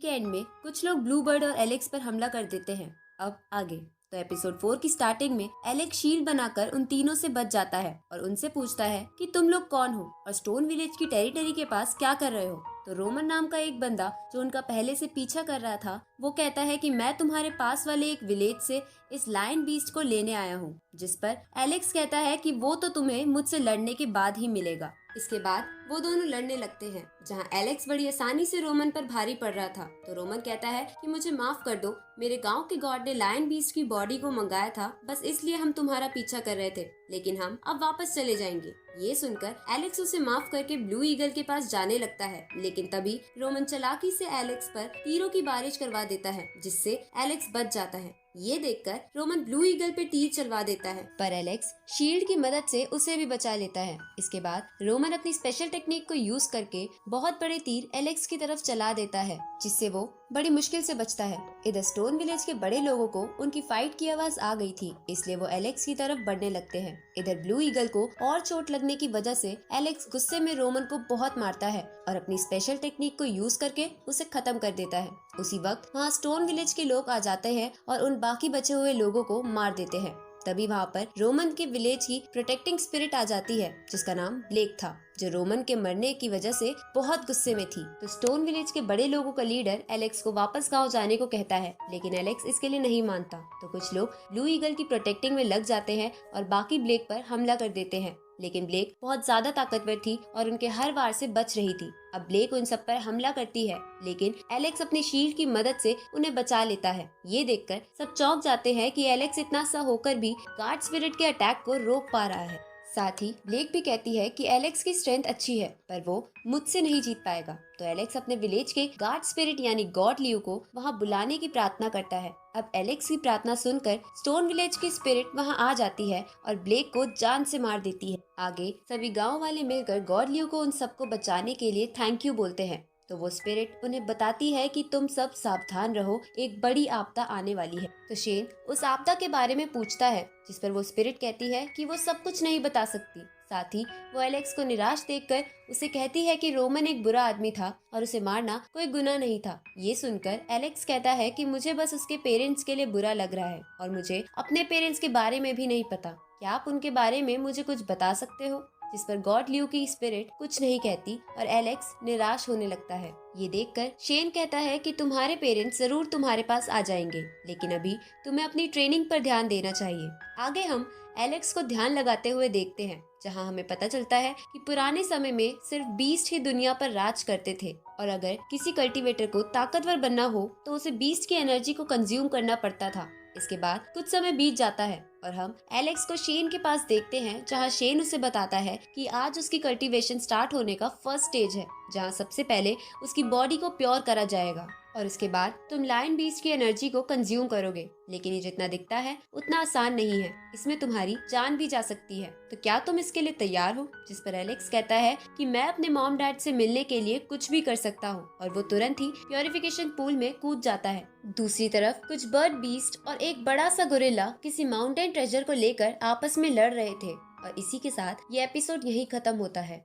के एंड में कुछ लोग ब्लूबर्ड और एलेक्स पर हमला कर देते हैं। अब आगे तो एपिसोड 4 की स्टार्टिंग में एलेक्स शील्ड बनाकर उन तीनों से बच जाता है और उनसे पूछता है कि तुम लोग कौन हो और स्टोन विलेज की टेरिटरी के पास क्या कर रहे हो। तो रोमन नाम का एक बंदा जो उनका पहले से पीछा कर रहा था वो कहता है कि मैं तुम्हारे पास वाले एक विलेज से इस लायन बीस्ट को लेने आया हूँ। जिस पर एलेक्स कहता है कि वो तो तुम्हें मुझसे लड़ने के बाद ही मिलेगा। इसके बाद वो दोनों लड़ने लगते हैं जहाँ एलेक्स बड़ी आसानी से रोमन पर भारी पड़ रहा था। तो रोमन कहता है कि मुझे माफ कर दो, मेरे गांव के गॉड ने लायन बीस्ट की बॉडी को मंगाया था, बस इसलिए हम तुम्हारा पीछा कर रहे थे, लेकिन हम अब वापस चले जाएंगे। ये सुनकर एलेक्स उसे माफ करके ब्लू ईगल के पास जाने लगता है, लेकिन तभी रोमन चालाकी से एलेक्स पर तीरों की बारिश करवा देता है जिससे एलेक्स बच जाता है। ये देखकर रोमन ब्लू ईगल पे तीर चलवा देता है, पर एलेक्स शील्ड की मदद से उसे भी बचा लेता है। इसके बाद रोमन अपनी स्पेशल टेक्निक को यूज करके बहुत बड़े तीर एलेक्स की तरफ चला देता है जिससे वो बड़ी मुश्किल से बचता है। इधर स्टोन विलेज के बड़े लोगों को उनकी फाइट की आवाज आ गई थी, इसलिए वो एलेक्स की तरफ बढ़ने लगते हैं। इधर ब्लू ईगल को और चोट लगने की वजह से एलेक्स गुस्से में रोमन को बहुत मारता है और अपनी स्पेशल टेक्निक को यूज करके उसे खत्म कर देता है। उसी वक्त वहाँ स्टोन विलेज के लोग आ जाते हैं और उन बाकी बचे हुए लोगों को मार देते हैं। तभी वहाँ पर रोमन के विलेज की प्रोटेक्टिंग स्पिरिट आ जाती है जिसका नाम ब्लेक था, जो रोमन के मरने की वजह से बहुत गुस्से में थी। तो स्टोन विलेज के बड़े लोगों का लीडर एलेक्स को वापस गांव जाने को कहता है, लेकिन एलेक्स इसके लिए नहीं मानता। तो कुछ लोग ब्लू ईगल की प्रोटेक्टिंग में लग जाते हैं और बाकी ब्लेक पर हमला कर देते हैं, लेकिन ब्लेक बहुत ज्यादा ताकतवर थी और उनके हर वार से बच रही थी। अब ब्लेक उन सब पर हमला करती है, लेकिन एलेक्स अपनी शील्ड की मदद से उन्हें बचा लेता है। ये देखकर सब चौंक जाते हैं कि एलेक्स इतना सा होकर भी गार्ड स्पिरिट के अटैक को रोक पा रहा है। साथ ही ब्लेक भी कहती है कि एलेक्स की स्ट्रेंथ अच्छी है, पर वो मुझसे नहीं जीत पाएगा। तो एलेक्स अपने विलेज के गार्ड स्पिरिट यानी गॉड लियो को वहाँ बुलाने की प्रार्थना करता है। अब एलेक्स की प्रार्थना सुनकर स्टोन विलेज की स्पिरिट वहाँ आ जाती है और ब्लेक को जान से मार देती है। आगे सभी गांव वाले मिलकर गॉड लियो को उन सबको बचाने के लिए थैंक यू बोलते हैं। तो वो स्पिरिट उन्हें बताती है कि तुम सब सावधान रहो, एक बड़ी आपदा आने वाली है। तो शेन उस आपदा के बारे में पूछता है, जिस पर वो स्पिरिट कहती है कि वो सब कुछ नहीं बता सकती। साथ ही वो एलेक्स को निराश देखकर उसे कहती है कि रोमन एक बुरा आदमी था और उसे मारना कोई गुनाह नहीं था। ये सुनकर एलेक्स कहता है कि मुझे बस उसके पेरेंट्स के लिए बुरा लग रहा है और मुझे अपने पेरेंट्स के बारे में भी नहीं पता। क्या आप उनके बारे में मुझे कुछ बता सकते हो? जिस पर गॉड लियो की स्पिरिट कुछ नहीं कहती और एलेक्स निराश होने लगता है। ये देखकर शेन कहता है कि तुम्हारे पेरेंट्स जरूर तुम्हारे पास आ जाएंगे, लेकिन अभी तुम्हें अपनी ट्रेनिंग पर ध्यान देना चाहिए। आगे हम एलेक्स को ध्यान लगाते हुए देखते हैं, जहां हमें पता चलता है कि पुराने समय में सिर्फ बीस्ट ही दुनिया पर राज करते थे और अगर किसी कल्टीवेटर को ताकतवर बनना हो तो उसे बीस्ट की एनर्जी को कंज्यूम करना पड़ता था। इसके बाद कुछ समय बीत जाता है और हम एलेक्स को शेन के पास देखते हैं, जहां शेन उसे बताता है कि आज उसकी कल्टीवेशन स्टार्ट होने का फर्स्ट स्टेज है, जहां सबसे पहले उसकी बॉडी को प्योर करा जाएगा और उसके बाद तुम लायन बीस्ट की एनर्जी को कंज्यूम करोगे। लेकिन ये जितना दिखता है उतना आसान नहीं है, इसमें तुम्हारी जान भी जा सकती है। तो क्या तुम इसके लिए तैयार हो? जिस पर एलेक्स कहता है कि मैं अपने मॉम डैड से मिलने के लिए कुछ भी कर सकता हूँ और वो तुरंत ही प्योरिफिकेशन पूल में कूद जाता है। दूसरी तरफ कुछ बर्ड बीस्ट और एक बड़ा सा गोरिल्ला किसी माउंटेन ट्रेजर को लेकर आपस में लड़ रहे थे और इसी के साथ ये एपिसोड यही खत्म होता है।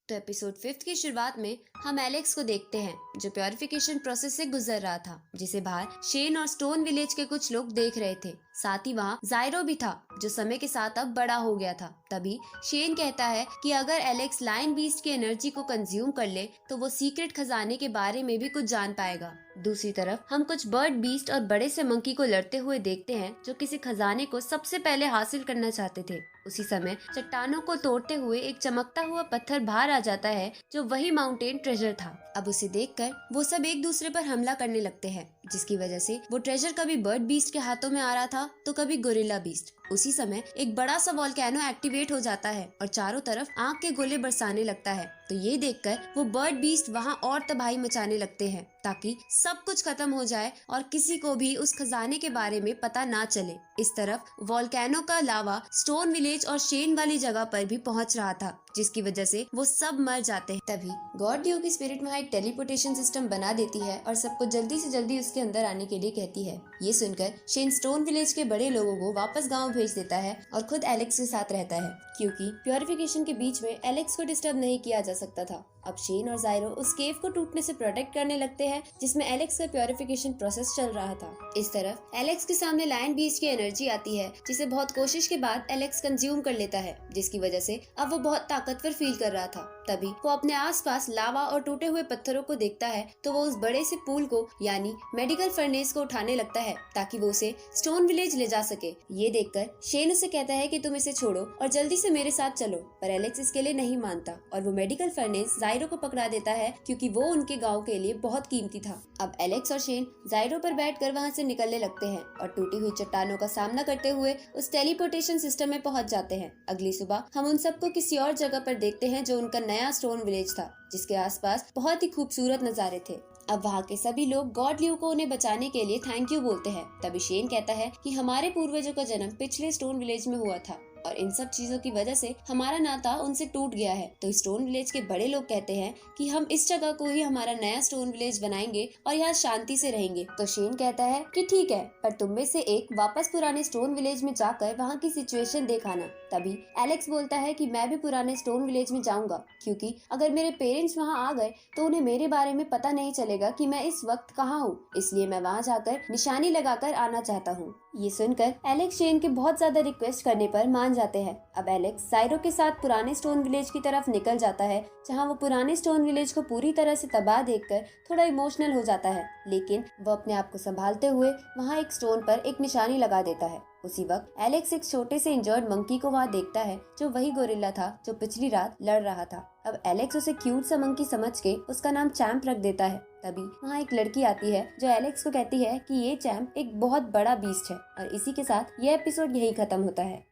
तो एपिसोड 5 की शुरुआत में हम एलेक्स को देखते हैं जो प्योरिफिकेशन प्रोसेस से गुजर रहा था, जिसे बाहर शेन और स्टोन विलेज के कुछ लोग देख रहे थे। साथ ही वहाँ जायरो भी था जो समय के साथ अब बड़ा हो गया था। तभी शेन कहता है कि अगर एलेक्स लायन बीस्ट की एनर्जी को कंज्यूम कर ले तो वो सीक्रेट खजाने के बारे में भी कुछ जान पाएगा। दूसरी तरफ हम कुछ बर्ड बीस्ट और बड़े से मंकी को लड़ते हुए देखते हैं जो किसी खजाने को सबसे पहले हासिल करना चाहते थे। उसी समय चट्टानों को तोड़ते हुए एक चमकता हुआ पत्थर बाहर आ जाता है जो वही माउंटेन ट्रेजर था। अब उसे देखकर वो सब एक दूसरे पर हमला करने लगते हैं, जिसकी वजह से वो ट्रेजर कभी बर्ड बीस्ट के हाथों में आ रहा था तो कभी गोरिल्ला बीस्ट। उसी समय एक बड़ा सा वोल्केनो एक्टिवेट हो जाता है और चारों तरफ आग के गोले बरसाने लगता है। तो ये देखकर वो बर्ड बीस्ट वहाँ और तबाही मचाने लगते हैं ताकि सब कुछ खत्म हो जाए और किसी को भी उस खजाने के बारे में पता ना चले। इस तरफ वोल्केनो का लावा स्टोन विलेज और शेन वाली जगह पर भी पहुंच रहा था, जिसकी वजह से वो सब मर जाते हैं। तभी गॉड लियो की स्पिरिट वहाँ एक टेलीपोर्टेशन सिस्टम बना देती है और सबको जल्दी से जल्दी उसके अंदर आने के लिए कहती है। ये सुनकर शेन स्टोन विलेज के बड़े लोगों को वापस गाँव भेज देता है और खुद एलेक्स के साथ रहता है, क्योंकि प्योरिफिकेशन के बीच में एलेक्स को डिस्टर्ब नहीं किया जा सकता था। अब शेन और जायरो उस केव को टूटने से प्रोटेक्ट करने लगते हैं जिसमें एलेक्स का प्योरिफिकेशन प्रोसेस चल रहा था। इस तरफ एलेक्स के सामने लायन बीस्ट की एनर्जी आती है जिसे बहुत कोशिश के बाद एलेक्स कंज्यूम कर लेता है, जिसकी वजह से अब वो बहुत ताकतवर फील कर रहा था। तभी वो अपने आसपास लावा और टूटे हुए पत्थरों को देखता है तो वो उस बड़े से पूल को यानी मेडिकल फर्नेस को उठाने लगता है ताकि वो उसे स्टोन विलेज ले जा सके। ये देखकर शेन उसे कहता है कि तुम इसे छोड़ो और जल्दी से मेरे साथ चलो, पर एलेक्स इसके लिए नहीं मानता और वो मेडिकल फर्नेस जायरो को पकड़ा देता है क्योंकि वो उनके गाँव के लिए बहुत कीमती था। अब एलेक्स और शेन जायरो पर बैठकर वहाँ से निकलने लगते हैं और टूटी हुई चट्टानों का सामना करते हुए उस टेलीपोर्टेशन सिस्टम में पहुँच जाते हैं। अगली सुबह हम उन सबको किसी और जगह पर देखते हैं जो उनका नया स्टोन विलेज था, जिसके आसपास बहुत ही खूबसूरत नजारे थे। अब वहाँ के सभी लोग गॉड ल्यू को उन्हें बचाने के लिए थैंक यू बोलते हैं। तभी शेन कहता है कि हमारे पूर्वजों का जन्म पिछले स्टोन विलेज में हुआ था और इन सब चीजों की वजह से हमारा नाता उनसे टूट गया है। तो स्टोन विलेज के बड़े लोग कहते हैं कि हम इस जगह को ही हमारा नया स्टोन विलेज बनाएंगे और यहाँ शांति से रहेंगे। तो शेन कहता है कि ठीक है, पर तुम में से एक वापस पुराने स्टोन विलेज में जाकर वहाँ की सिचुएशन देखाना। तभी एलेक्स बोलता है कि मैं भी पुराने स्टोन विलेज में जाऊंगा, क्योंकि अगर मेरे पेरेंट्स वहाँ आ गए तो उन्हें मेरे बारे में पता नहीं चलेगा कि मैं इस वक्त कहाँ हूँ, इसलिए मैं वहाँ जाकर निशानी लगाकर आना चाहता हूँ। ये सुनकर एलेक्स शेन के बहुत ज्यादा रिक्वेस्ट करने पर मान जाते हैं। अब एलेक्स जायरो के साथ पुराने स्टोन विलेज की तरफ निकल जाता है, जहाँ वो पुराने स्टोन विलेज को पूरी तरह से तबाह देखकर थोड़ा इमोशनल हो जाता है, लेकिन वो अपने आप को संभालते हुए वहाँ एक स्टोन पर एक निशानी लगा देता है। उसी वक्त एलेक्स एक छोटे से इंजर्ड मंकी को वहाँ देखता है जो वही गोरिल्ला था जो पिछली रात लड़ रहा था। अब एलेक्स उसे क्यूट सा मंकी समझ के उसका नाम चैंप रख देता है। तभी वहाँ एक लड़की आती है जो एलेक्स को कहती है कि ये चैंप एक बहुत बड़ा बीस्ट है और इसी के साथ ये एपिसोड यही खत्म होता है।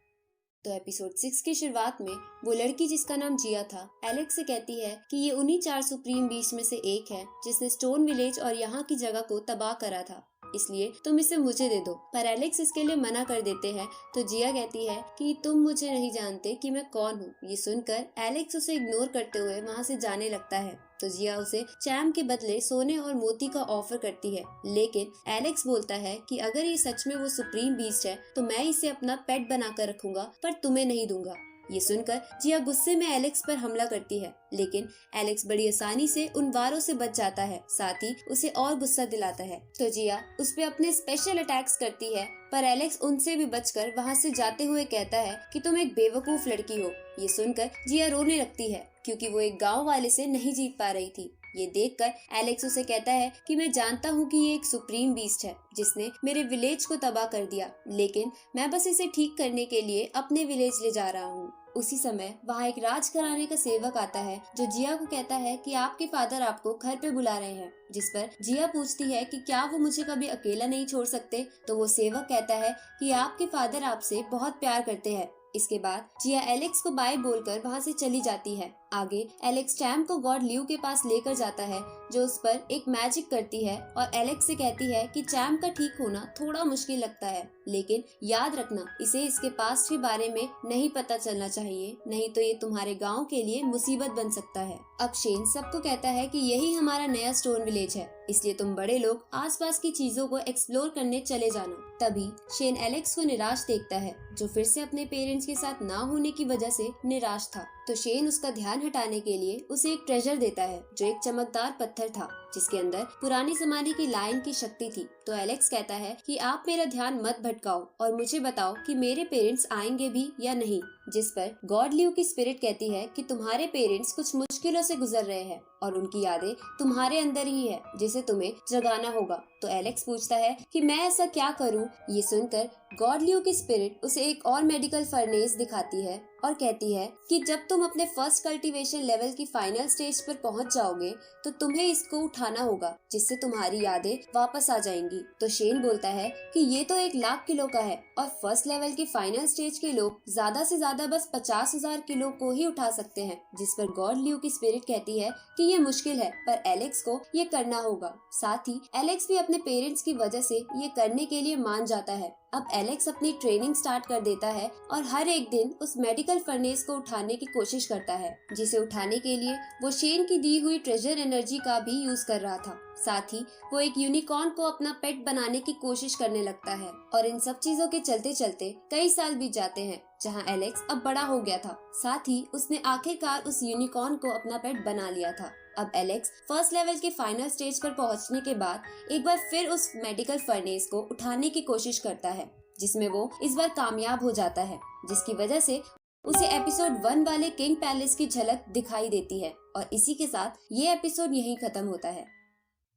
तो एपिसोड 6 की शुरुआत में वो लड़की जिसका नाम जिया था एलेक्स से कहती है कि ये उन्हीं 4 सुप्रीम बीस्ट में से एक है जिसने स्टोन विलेज और यहाँ की जगह को तबाह करा था, इसलिए तुम इसे मुझे दे दो। पर एलेक्स इसके लिए मना कर देते हैं। तो जिया कहती है कि तुम मुझे नहीं जानते कि मैं कौन हूँ। ये सुनकर एलेक्स उसे इग्नोर करते हुए वहाँ से जाने लगता है। तो जिया उसे चैम के बदले सोने और मोती का ऑफर करती है, लेकिन एलेक्स बोलता है कि अगर ये सच में वो सुप्रीम बीस्ट है तो मैं इसे अपना पेट बनाकर रखूंगा, पर तुम्हें नहीं दूंगा। ये सुनकर जिया गुस्से में एलेक्स पर हमला करती है, लेकिन एलेक्स बड़ी आसानी से उन वारों से बच जाता है, साथ ही उसे और गुस्सा दिलाता है। तो जिया उस पे अपने स्पेशल अटैक्स करती है, पर एलेक्स उनसे भी बचकर वहाँ से जाते हुए कहता है कि तुम एक बेवकूफ लड़की हो। ये सुनकर जिया रोने लगती है क्योंकि वो एक गाँव वाले से नहीं जीत पा रही थी। ये देखकर एलेक्स उसे कहता है कि मैं जानता हूँ कि ये एक सुप्रीम बीस्ट है जिसने मेरे विलेज को तबाह कर दिया, लेकिन मैं बस इसे ठीक करने के लिए अपने विलेज ले जा रहा हूँ। उसी समय वहाँ एक राजघराने का सेवक आता है जो जिया को कहता है कि आपके फादर आपको घर पे बुला रहे हैं, जिस पर जिया पूछती है कि क्या वो मुझे कभी अकेला नहीं छोड़ सकते। तो वो सेवक कहता है कि आपके फादर आपसे बहुत प्यार करते हैं। इसके बाद जिया एलेक्स को बाय बोलकर वहाँ से चली जाती है। आगे एलेक्स चैम को गॉड ल्यू के पास लेकर जाता है जो उस पर एक मैजिक करती है और एलेक्स से कहती है कि चैम का ठीक होना थोड़ा मुश्किल लगता है, लेकिन याद रखना इसे इसके पास्ट के बारे में नहीं पता चलना चाहिए, नहीं तो ये तुम्हारे गांव के लिए मुसीबत बन सकता है। अब शेन सबको कहता है कि यही हमारा नया स्टोन विलेज है, इसलिए तुम बड़े लोग आसपास की चीजों को एक्सप्लोर करने चले जाना। तभी शेन एलेक्स को निराश देखता है जो फिर से अपने पेरेंट्स के साथ ना होने की वजह से निराश था। तो शेन उसका ध्यान हटाने के लिए उसे एक ट्रेजर देता है जो एक चमकदार पत्थर था जिसके अंदर पुराने जमाने की लायन की शक्ति थी। तो एलेक्स कहता है कि आप मेरा ध्यान मत भटकाओ और मुझे बताओ कि मेरे पेरेंट्स आएंगे भी या नहीं, जिस पर गॉड ल्यू की स्पिरिट कहती है कि तुम्हारे पेरेंट्स कुछ मुश्किलों से गुजर रहे हैं और उनकी यादें तुम्हारे अंदर ही है जिसे तुम्हें जगाना होगा। तो एलेक्स पूछता है कि मैं ऐसा क्या करूं? ये सुनकर गॉड ल्यू की स्पिरिट उसे एक और मेडिकल फर्नेस दिखाती है और कहती है कि जब तुम अपने फर्स्ट कल्टीवेशन लेवल की फाइनल स्टेज पर पहुंच जाओगे तो तुम्हें इसको उठाना होगा, जिससे तुम्हारी यादें वापस आ जाएंगी। तो शेन बोलता है कि ये तो 1,00,000 किलो का है और फर्स्ट लेवल की फाइनल स्टेज के लोग ज्यादा से ज्यादा बस 50,000 किलो को ही उठा सकते हैं, जिस पर गॉड ल्यू की स्पिरिट कहती है कि ये मुश्किल है, पर एलेक्स को ये करना होगा। साथ ही एलेक्स भी अपने पेरेंट्स की वजह से ये करने के लिए मान जाता है। अब एलेक्स अपनी ट्रेनिंग स्टार्ट कर देता है और हर एक दिन उस मेडिकल फर्नेस को उठाने की कोशिश करता है, जिसे उठाने के लिए वो शेन की दी हुई ट्रेजर एनर्जी का भी यूज कर रहा था। साथ ही वो एक यूनिकॉर्न को अपना पेट बनाने की कोशिश करने लगता है और इन सब चीजों के चलते चलते कई साल बीत जाते हैं, जहां एलेक्स अब बड़ा हो गया था। साथ ही उसने आखिरकार उस यूनिकॉर्न को अपना पेट बना लिया था। अब एलेक्स फर्स्ट लेवल के फाइनल स्टेज पर पहुंचने के बाद एक बार फिर उस मेडिकल फर्नेस को उठाने की कोशिश करता है, जिसमें वो इस बार कामयाब हो जाता है, जिसकी वजह से उसे एपिसोड 1 वाले किंग पैलेस की झलक दिखाई देती है। और इसी के साथ ये एपिसोड यहीं खत्म होता है।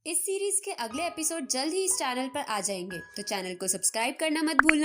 इस सीरीज के अगले एपिसोड जल्द ही इस चैनल पर आ जाएंगे, तो चैनल को सब्सक्राइब करना मत भूलना।